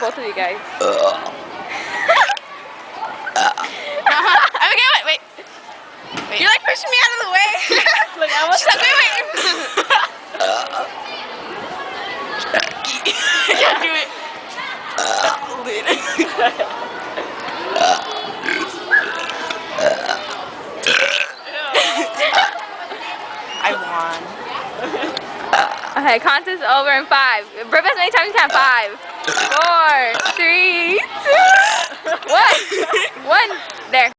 both of you guys. Okay, wait. You're like pushing me out of the way. Look, I was She's like, wait. I can't do it. I won. Okay, contest over in 5. Rip as many times as you can. 5, 4, 3, 2, 1. 1. There.